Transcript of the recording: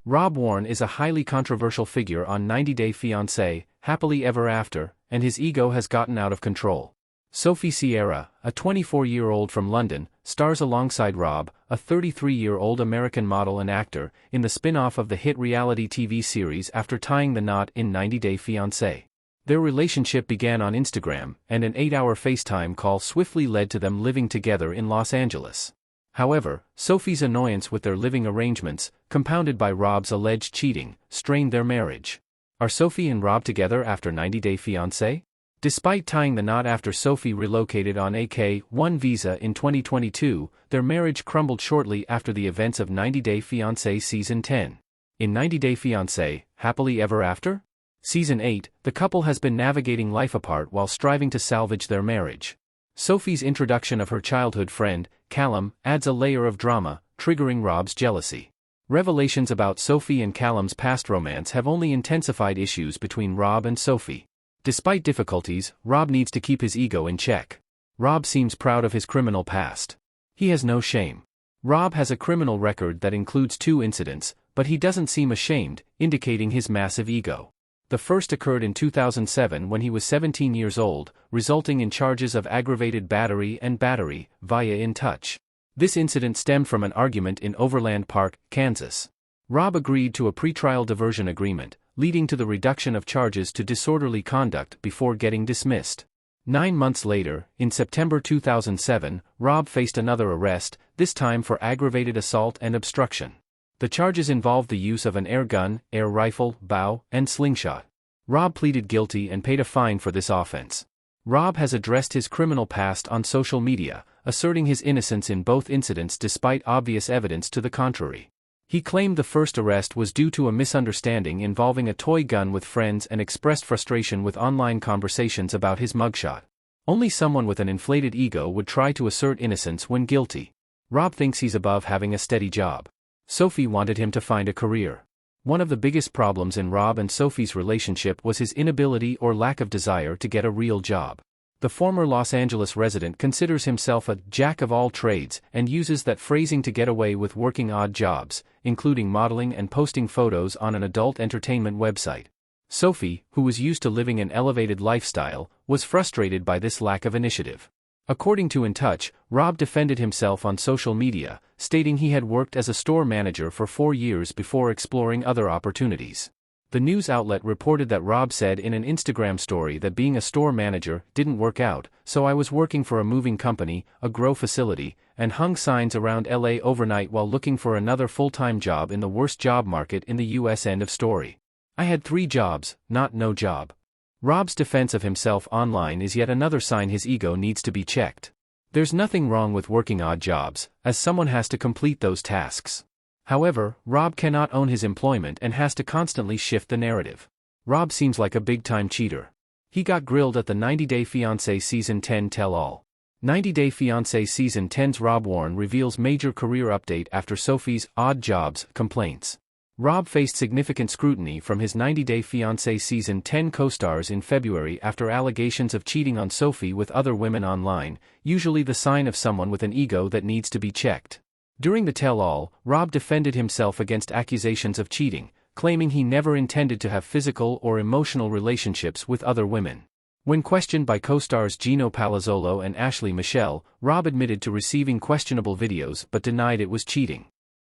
Rob Warne is a highly controversial figure on 90 Day Fiancé, Happily Ever After, and his ego has gotten out of control. Sophie Sierra, a 24-year-old from London, stars alongside Rob, a 33-year-old American model and actor, in the spin-off of the hit reality TV series after tying the knot in 90 Day Fiancé. Their relationship began on Instagram, and an 8-hour FaceTime call swiftly led to them living together in Los Angeles. However, Sophie's annoyance with their living arrangements, compounded by Rob's alleged cheating, strained their marriage. Are Sophie and Rob together after 90 Day Fiancé? Despite tying the knot after Sophie relocated on a K-1 visa in 2022, their marriage crumbled shortly after the events of 90 Day Fiancé Season 10. In 90 Day Fiancé, Happily Ever After? Season 8, the couple has been navigating life apart while striving to salvage their marriage. Sophie's introduction of her childhood friend, Callum, adds a layer of drama, triggering Rob's jealousy. Revelations about Sophie and Callum's past romance have only intensified issues between Rob and Sophie. Despite difficulties, Rob needs to keep his ego in check. Rob seems proud of his criminal past. He has no shame. Rob has a criminal record that includes 2 incidents, but he doesn't seem ashamed, indicating his massive ego. The first occurred in 2007 when he was 17 years old, resulting in charges of aggravated battery and battery, via in touch. This incident stemmed from an argument in Overland Park, Kansas. Rob agreed to a pretrial diversion agreement, leading to the reduction of charges to disorderly conduct before getting dismissed. 9 months later, in September 2007, Rob faced another arrest, this time for aggravated assault and obstruction. The charges involved the use of an air gun, air rifle, bow, and slingshot. Rob pleaded guilty and paid a fine for this offense. Rob has addressed his criminal past on social media, asserting his innocence in both incidents despite obvious evidence to the contrary. He claimed the first arrest was due to a misunderstanding involving a toy gun with friends and expressed frustration with online conversations about his mugshot. Only someone with an inflated ego would try to assert innocence when guilty. Rob thinks he's above having a steady job. Sophie wanted him to find a career. One of the biggest problems in Rob and Sophie's relationship was his inability or lack of desire to get a real job. The former Los Angeles resident considers himself a jack of all trades and uses that phrasing to get away with working odd jobs, including modeling and posting photos on an adult entertainment website. Sophie, who was used to living an elevated lifestyle, was frustrated by this lack of initiative. According to In Touch, Rob defended himself on social media, stating he had worked as a store manager for 4 years before exploring other opportunities. The news outlet reported that Rob said in an Instagram story that being a store manager didn't work out, so I was working for a moving company, a grow facility, and hung signs around LA overnight while looking for another full-time job in the worst job market in the US. End of story. I had 3 jobs, not no job. Rob's defense of himself online is yet another sign his ego needs to be checked. There's nothing wrong with working odd jobs, as someone has to complete those tasks. However, Rob cannot own his employment and has to constantly shift the narrative. Rob seems like a big-time cheater. He got grilled at the 90 Day Fiancé Season 10 tell-all. 90 Day Fiancé Season 10's Rob Warne reveals major career update after Sophie's odd jobs complaints. Rob faced significant scrutiny from his 90 Day Fiancé Season 10 co-stars in February after allegations of cheating on Sophie with other women online, usually the sign of someone with an ego that needs to be checked. During the tell-all, Rob defended himself against accusations of cheating, claiming he never intended to have physical or emotional relationships with other women. When questioned by co-stars Gino Palazzolo and Ashley Michelle, Rob admitted to receiving questionable videos but denied it was cheating.